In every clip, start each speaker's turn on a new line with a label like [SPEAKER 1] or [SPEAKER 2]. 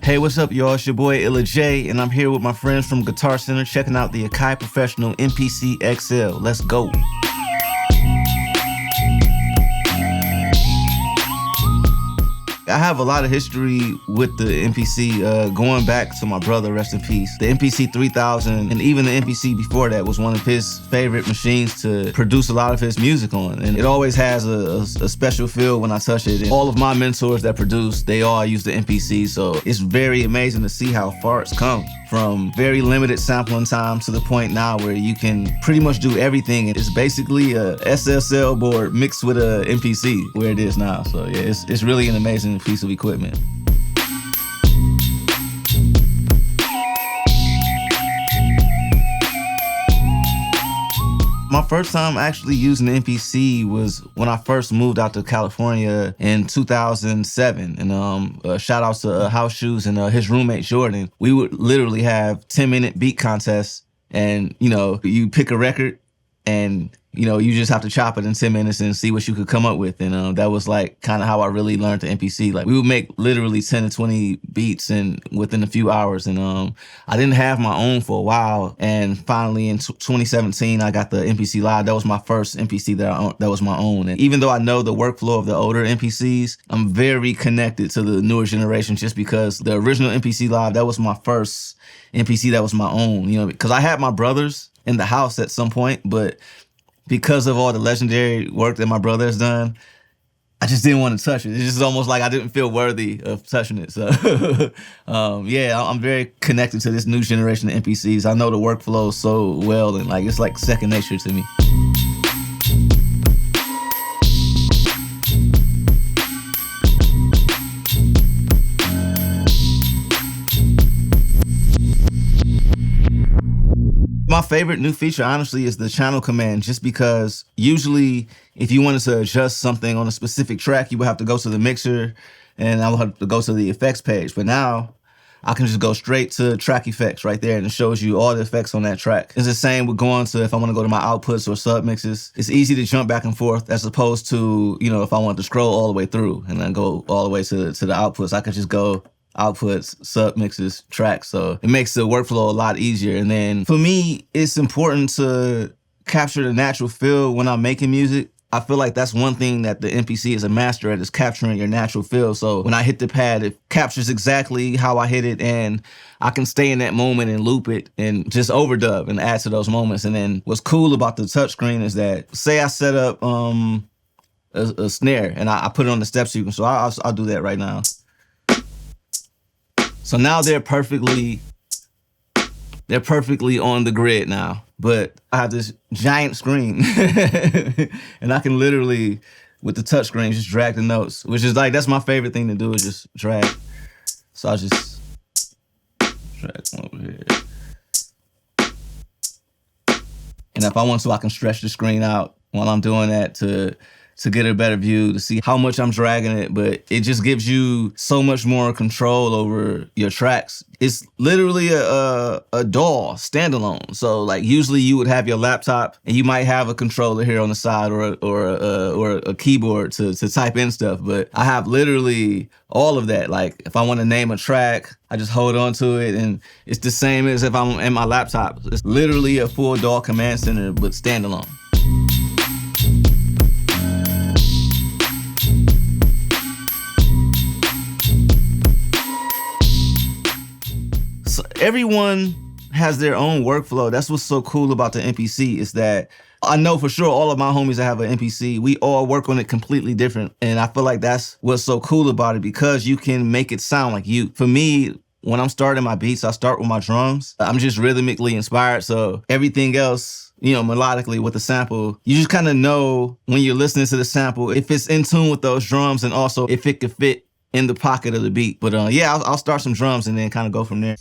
[SPEAKER 1] Hey, what's up, y'all? It's your boy Illa J, and I'm here with my friends from Guitarcenter checking out the Akai Professional MPCe XL. Let's go. I have a lot of history with the MPC, going back to my brother, rest in peace. The MPC 3000 and even the MPC before that was one of his favorite machines to produce a lot of his music on. And it always has a special feel when I touch it. And all of my mentors that produce, they all use the MPC. So it's very amazing to see how far it's come from very limited sampling time to the point now where you can pretty much do everything. It's basically a SSL board mixed with a MPC where it is now. So yeah, it's really an amazing piece of equipment. My first time actually using the MPC was when I first moved out to California in 2007. And shout outs to House Shoes and his roommate Jordan. We would literally have 10-minute beat contests, and you pick a record and you just have to chop it in 10 minutes and see what you could come up with. And that was like kind of how I really learned the MPC. Like we would make literally 10 to 20 beats within a few hours. And I didn't have my own for a while. And finally in 2017, I got the MPC Live. That was my first MPC that was my own. And even though I know the workflow of the older MPCs, I'm very connected to the newer generation just because the original MPC Live, that was my first MPC that was my own, because I had my brothers in the house at some point, but because of all the legendary work that my brother has done, I just didn't want to touch it. It's just almost like I didn't feel worthy of touching it. So yeah, I'm very connected to this new generation of MPCs. I know the workflow so well, and it's like second nature to me. My favorite new feature, honestly, is the channel command, just because usually if you wanted to adjust something on a specific track, you would have to go to the mixer and I would have to go to the effects page. But now I can just go straight to track effects right there, and it shows you all the effects on that track. It's the same with going to, if I want to go to my outputs or sub mixes, it's easy to jump back and forth as opposed to, if I want to scroll all the way through and then go all the way to the outputs, I could just go outputs, sub mixes, tracks. So it makes the workflow a lot easier. And then for me, it's important to capture the natural feel when I'm making music. I feel like that's one thing that the MPC is a master at, is capturing your natural feel. So when I hit the pad, it captures exactly how I hit it, and I can stay in that moment and loop it and just overdub and add to those moments. And then what's cool about the touchscreen is that, say I set up a snare and I put it on the step sequence. So I'll do that right now. So now they're perfectly on the grid now, but I have this giant screen and I can literally, with the touch screen, just drag the notes, which is that's my favorite thing to do, is just drag. So I'll just drag one over here. And if I want to, I can stretch the screen out while I'm doing that to get a better view, to see how much I'm dragging it, but it just gives you so much more control over your tracks. It's literally a DAW, standalone. So usually you would have your laptop and you might have a controller here on the side or a keyboard to type in stuff, but I have literally all of that. If I want to name a track, I just hold on to it, and it's the same as if I'm in my laptop. It's literally a full DAW command center, but standalone. So everyone has their own workflow. That's what's so cool about the MPC, is that I know for sure all of my homies that have an MPC, we all work on it completely different. And I feel like that's what's so cool about it, because you can make it sound like you. For me, when I'm starting my beats, I start with my drums. I'm just rhythmically inspired. So everything else, melodically with the sample, you just kind of know when you're listening to the sample if it's in tune with those drums, and also if it could fit in the pocket of the beat. But yeah, I'll start some drums and then kind of go from there.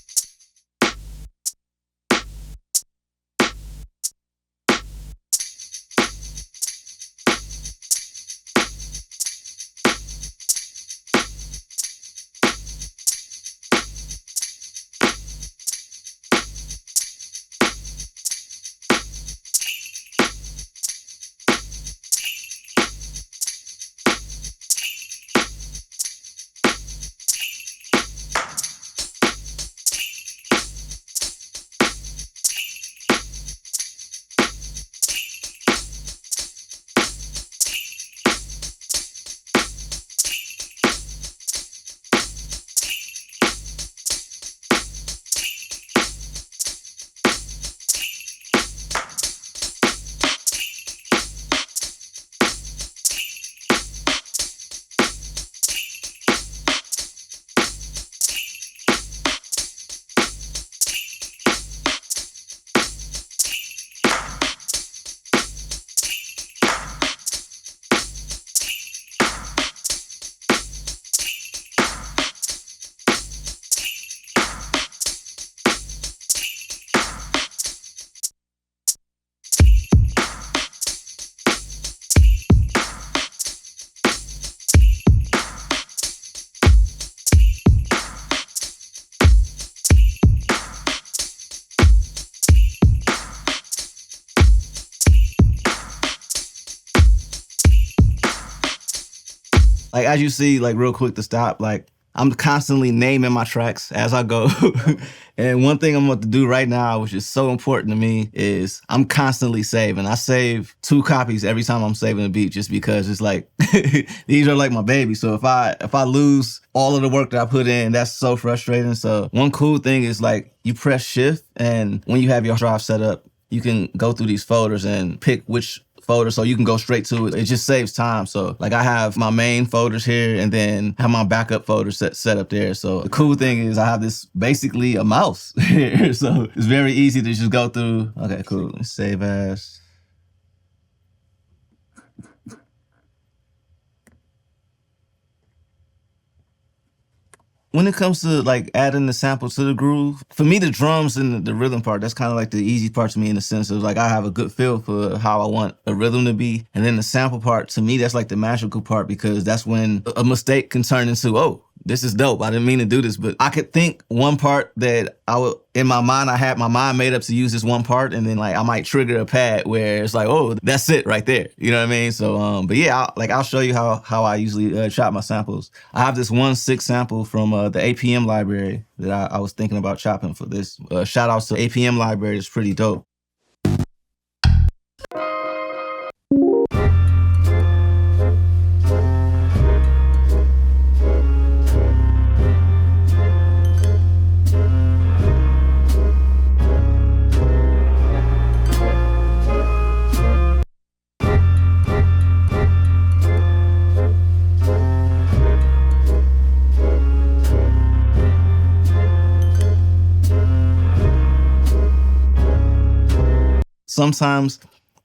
[SPEAKER 1] like as you see, like real quick to stop, like I'm constantly naming my tracks as I go. And one thing I'm about to do right now, which is so important to me, is I'm constantly saving. I save 2 copies every time I'm saving a beat, just because it's like, these are like my babies. So if I lose all of the work that I put in, that's so frustrating. So one cool thing is like you press shift, and when you have your drive set up, you can go through these folders and pick which folder, so you can go straight to it. It just saves time. So like I have my main folders here, and then have my backup folder set up there. So the cool thing is I have this basically a mouse here. So it's very easy to just go through. Okay, cool. Let's save as. When it comes to like adding the sample to the groove, for me, the drums and the rhythm part, that's kind of like the easy part to me, in the sense of like I have a good feel for how I want a rhythm to be. And then the sample part, to me, that's like the magical part, because that's when a mistake can turn into, oh, this is dope. I didn't mean to do this, but I could think one part that in my mind, I had my mind made up to use this one part, and then like I might trigger a pad where it's like, oh, that's it right there. You know what I mean? So, but yeah, I'll show you how I usually chop my samples. I have this 1/6 sample from the APM library that I was thinking about chopping for this. Shout outs to APM library, it's pretty dope. Sometimes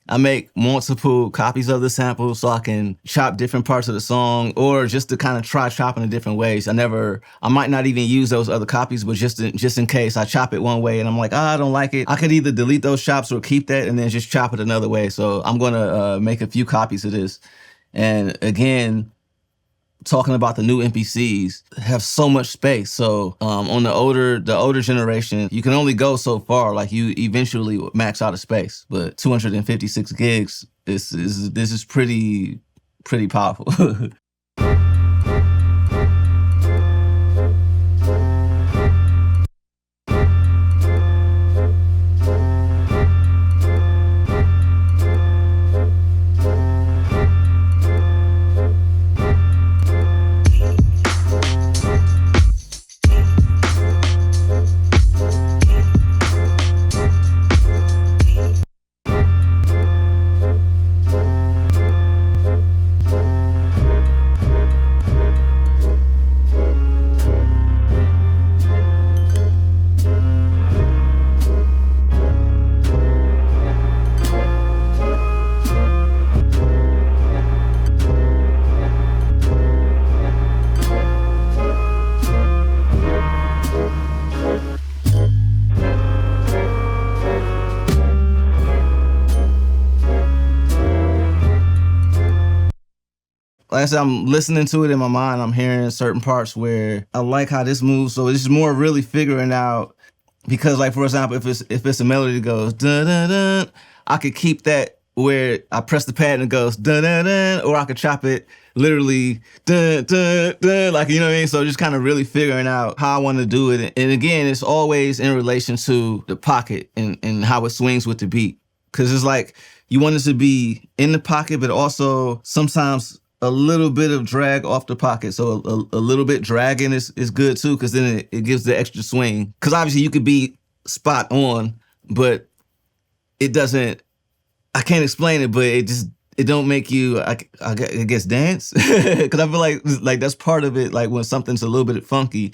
[SPEAKER 1] I make multiple copies of the sample so I can chop different parts of the song, or just to kind of try chopping in different ways. I might not even use those other copies, but just in case I chop it one way and I'm like, I don't like it, I could either delete those chops or keep that and then just chop it another way. So I'm gonna make a few copies of this. And again, talking about the new MPCs, have so much space. So on the older generation, you can only go so far. Like you eventually max out of space. But 256 gigs, this is pretty powerful. Like I said, I'm listening to it in my mind. I'm hearing certain parts where I like how this moves. So it's more really figuring out, because like, for example, if it's a melody that goes dun dun dun, I could keep that where I press the pad and it goes dun dun dun, or I could chop it literally dun dun dun, like, you know what I mean? So just kind of really figuring out how I want to do it. And again, it's always in relation to the pocket and how it swings with the beat. Cause it's like, you want it to be in the pocket, but also sometimes a little bit of drag off the pocket. So a little bit dragging is good too, because then it gives the extra swing. Because obviously you could be spot on, but it doesn't, I can't explain it, but it don't make you, I guess, dance. Because I feel like that's part of it. Like when something's a little bit funky,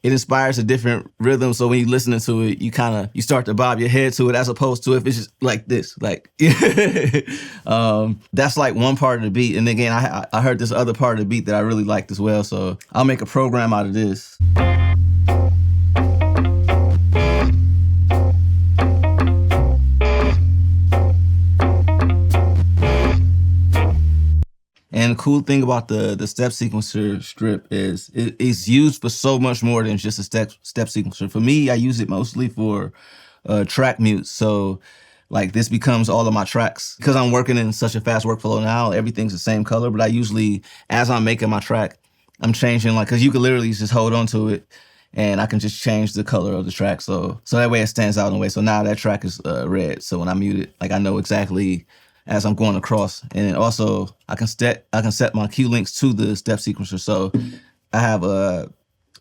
[SPEAKER 1] it inspires a different rhythm. So when you're listening to it, you start to bob your head to it, as opposed to if it's just like this, like, that's like one part of the beat. And again, I heard this other part of the beat that I really liked as well. So I'll make a program out of this. And the cool thing about the step sequencer strip is it's used for so much more than just a step sequencer. For me, I use it mostly for track mutes. So like this becomes all of my tracks. Because I'm working in such a fast workflow now, everything's the same color, but I usually, as I'm making my track, I'm changing, like, because you can literally just hold on to it and I can just change the color of the track. So that way it stands out in a way. So now that track is red. So when I mute it, like I know exactly as I'm going across. And then also I can set my cue links to the step sequencer. So I have a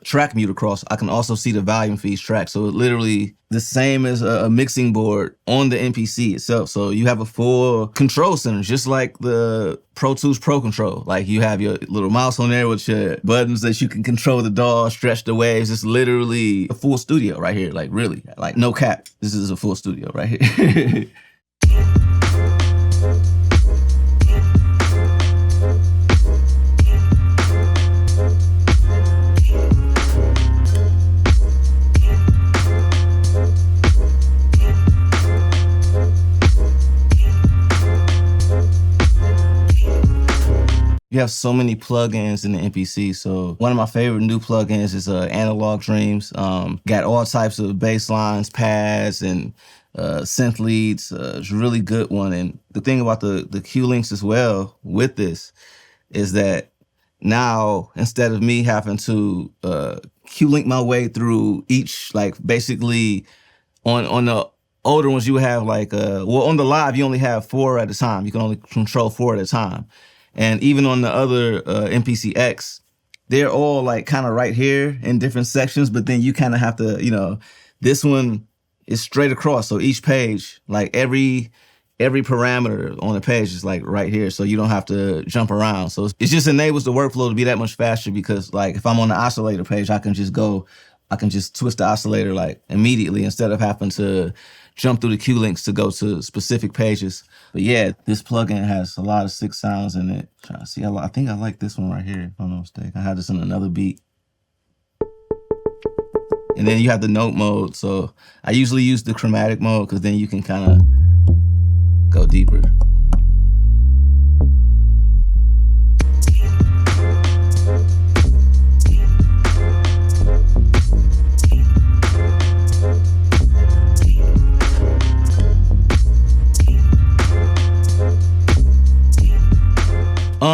[SPEAKER 1] track mute across. I can also see the volume for each track. So it literally the same as a mixing board on the MPC itself. So you have a full control center, just like the Pro Tools Pro Control. Like you have your little mouse on there with your buttons that you can control the DAW, stretch the waves. It's literally a full studio right here. Like really, like no cap. This is a full studio right here. You have so many plugins in the MPC. So one of my favorite new plugins is Analog Dreams. Got all types of bass lines, pads, and synth leads. It's a really good one. And the thing about the cue links as well with this is that now, instead of me having to cue link my way through each, like basically on the older ones, you would have like, well, on the live, you only have 4 at a time. You can only control 4 at a time. And even on the other MPC X, they're all like kind of right here in different sections, but then you kind of have to, you know, this one is straight across. So each page, like every parameter on the page is like right here. So you don't have to jump around. So it just enables the workflow to be that much faster because like if I'm on the oscillator page, I can just twist the oscillator like immediately instead of having to jump through the cue links to go to specific pages. But yeah, this plugin has a lot of sick sounds in it. Trying to see, I think I like this one right here, if I'm not mistaken. I have this in another beat. And then you have the note mode. So I usually use the chromatic mode because then you can kind of go deeper.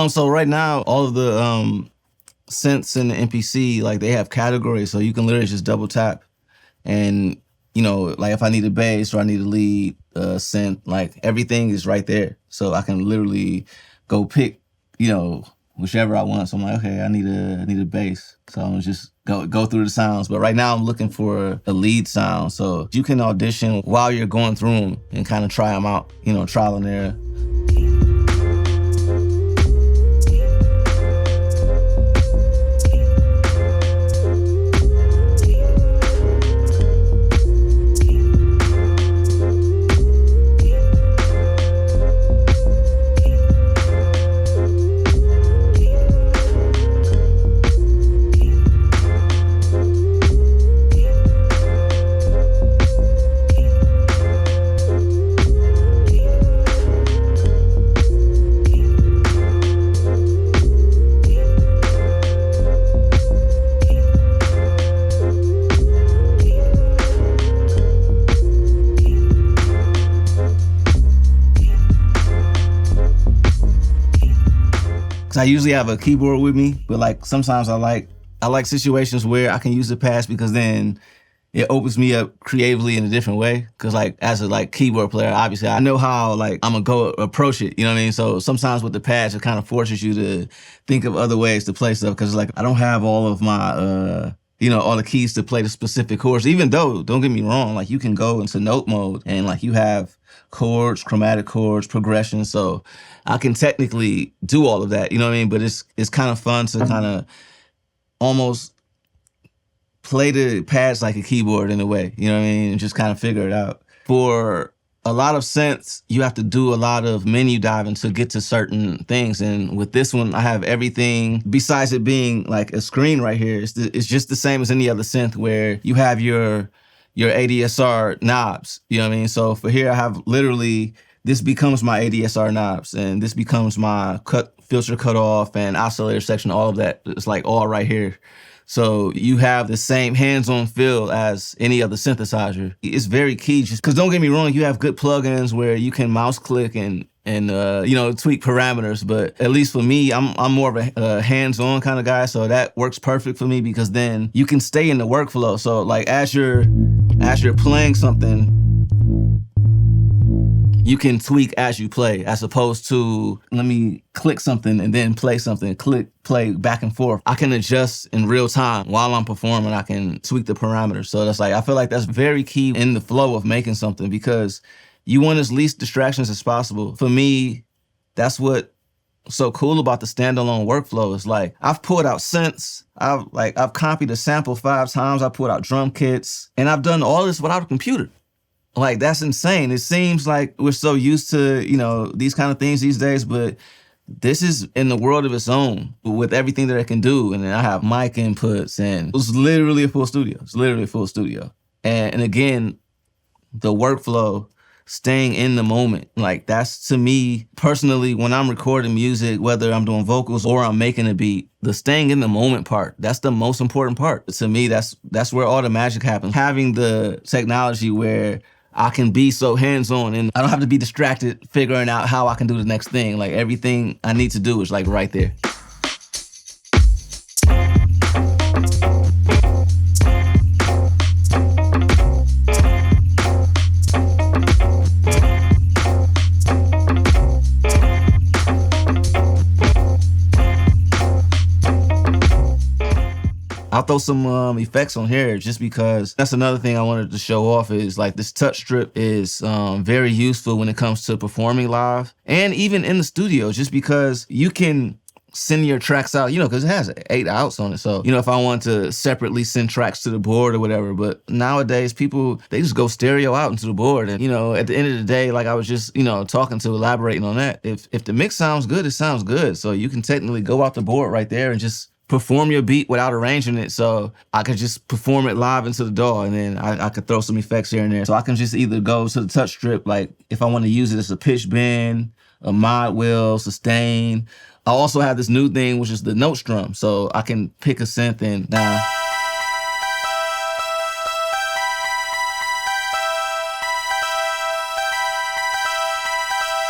[SPEAKER 1] So right now, all of the synths in the MPC, like they have categories, so you can literally just double tap and, you know, like if I need a bass or I need a lead synth, like everything is right there. So I can literally go pick, you know, whichever I want. So I'm like, okay, I need a bass. So I'm gonna just go through the sounds. But right now I'm looking for a lead sound. So you can audition while you're going through them and kind of try them out, you know, trial and error. I usually have a keyboard with me, but like sometimes I like situations where I can use the pads because then it opens me up creatively in a different way. Cause like as a like keyboard player, obviously I know how like I'm gonna go approach it, you know what I mean? So sometimes with the pads, it kind of forces you to think of other ways to play stuff. Cause like I don't have all of my, you know, all the keys to play the specific chords, even though, don't get me wrong, like you can go into note mode and like you have chords, chromatic chords, progression. So I can technically do all of that, you know what I mean? But it's kind of fun to kind of almost play the pads like a keyboard in a way, you know what I mean? And just kind of figure it out. For a lot of synths, you have to do a lot of menu diving to get to certain things. And with this one, I have everything besides it being like a screen right here. It's just the same as any other synth where you have your ADSR knobs, you know what I mean? So for here, I have literally, this becomes my ADSR knobs and this becomes my filter cutoff and oscillator section, all of that. It's like all right here. So you have the same hands-on feel as any other synthesizer. It's very key, just because don't get me wrong, you have good plugins where you can mouse click and you know, tweak parameters. But at least for me, I'm more of a hands-on kind of guy, so that works perfect for me because then you can stay in the workflow. So like as you're playing something, you can tweak as you play, as opposed to let me click something and then play something, click, play, back and forth. I can adjust in real time while I'm performing. I can tweak the parameters. So that's like, I feel like that's very key in the flow of making something because you want as least distractions as possible. For me, that's what's so cool about the standalone workflow is like, I've pulled out synths, I've copied a sample 5 times, I pulled out drum kits, and I've done all this without a computer. Like, that's insane. It seems like we're so used to, you know, these kind of things these days, but this is in the world of its own with everything that it can do. And then I have mic inputs, and it's literally a full studio. It's literally a full studio. And again, the workflow, staying in the moment. Like, that's, to me, personally, when I'm recording music, whether I'm doing vocals or I'm making a beat, the staying in the moment part, that's the most important part. To me, that's where all the magic happens. Having the technology where I can be so hands-on and I don't have to be distracted figuring out how I can do the next thing. Like, everything I need to do is like right there. I'll throw some effects on here just because that's another thing I wanted to show off is like this touch strip is very useful when it comes to performing live and even in the studio, just because you can send your tracks out, you know, because it has 8 outs on it. So, you know, if I want to separately send tracks to the board or whatever, but nowadays people, they just go stereo out into the board. And, you know, at the end of the day, like I was just, you know, elaborating on that. If the mix sounds good, it sounds good. So you can technically go out the board right there and just perform your beat without arranging it. So I could just perform it live into the DAW, and then I could throw some effects here and there. So I can just either go to the touch strip, like if I want to use it as a pitch bend, a mod wheel, sustain. I also have this new thing, which is the note strum. So I can pick a synth and now.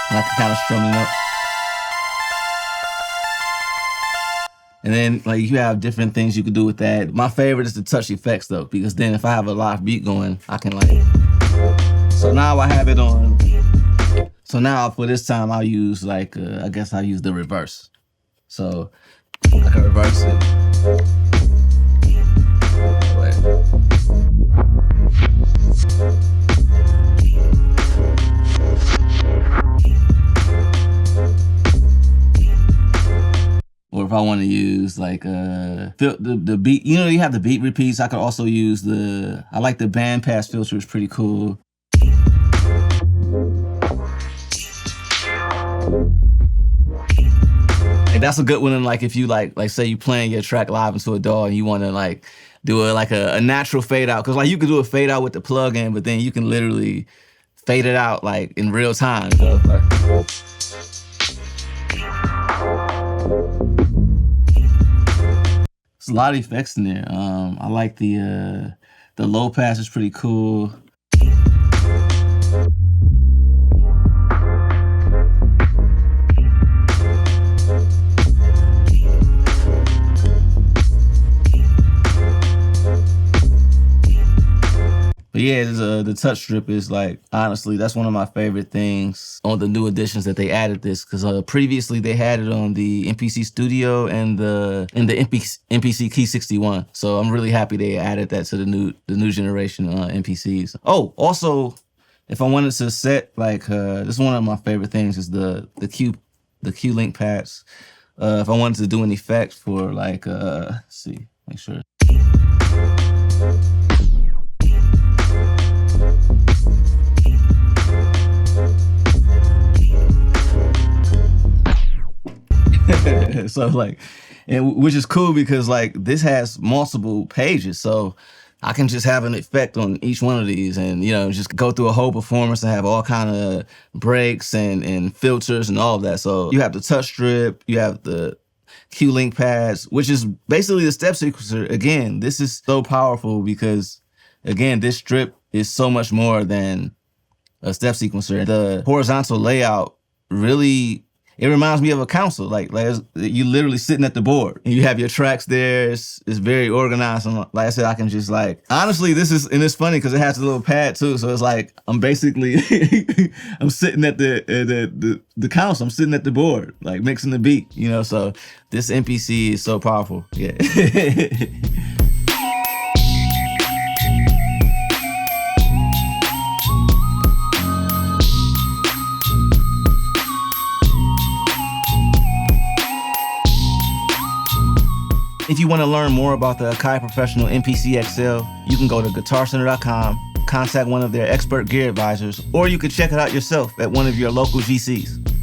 [SPEAKER 1] And I can kind of strum it up. And then like you have different things you can do with that. My favorite is the touch effects though, because then if I have a live beat going, I can like, so now I have it on. So now for this time I'll use like, I guess I'll use the reverse. So I can reverse it. Or if I want to use like the beat, you know, you have the beat repeats. I could also use I like the band pass filter, it's pretty cool. Like that's a good one. And like if you like say you playing your track live into a DAW and you want to like do a natural fade out, because like you could do a fade out with the plug-in, but then you can literally fade it out like in real time. So, like, there's a lot of effects in there. I like the low pass is pretty cool. But yeah, the touch strip is like, honestly, that's one of my favorite things on the new additions that they added this, because previously they had it on the MPC Studio and the MPC Key 61. So I'm really happy they added that to the new generation MPCs. Oh, also, if I wanted to set like this is one of my favorite things is the Q link pads. If I wanted to do an effect for like let's see, make sure. So like, and which is cool because like this has multiple pages, so I can just have an effect on each one of these and, you know, just go through a whole performance and have all kind of breaks and filters and all of that. So you have the touch strip, you have the Q-Link pads, which is basically the step sequencer. Again, this is so powerful because, again, this strip is so much more than a step sequencer. The horizontal layout really, it reminds me of a console. Like you literally sitting at the board and you have your tracks there. It's very organized. And like I said, I can just like, honestly, and it's funny because it has a little pad too. So it's like, I'm basically, I'm sitting at the console. I'm sitting at the board, like mixing the beat, you know? So this MPC is so powerful. Yeah. If you want to learn more about the Akai Professional MPC XL, you can go to guitarcenter.com, contact one of their expert gear advisors, or you can check it out yourself at one of your local GCs.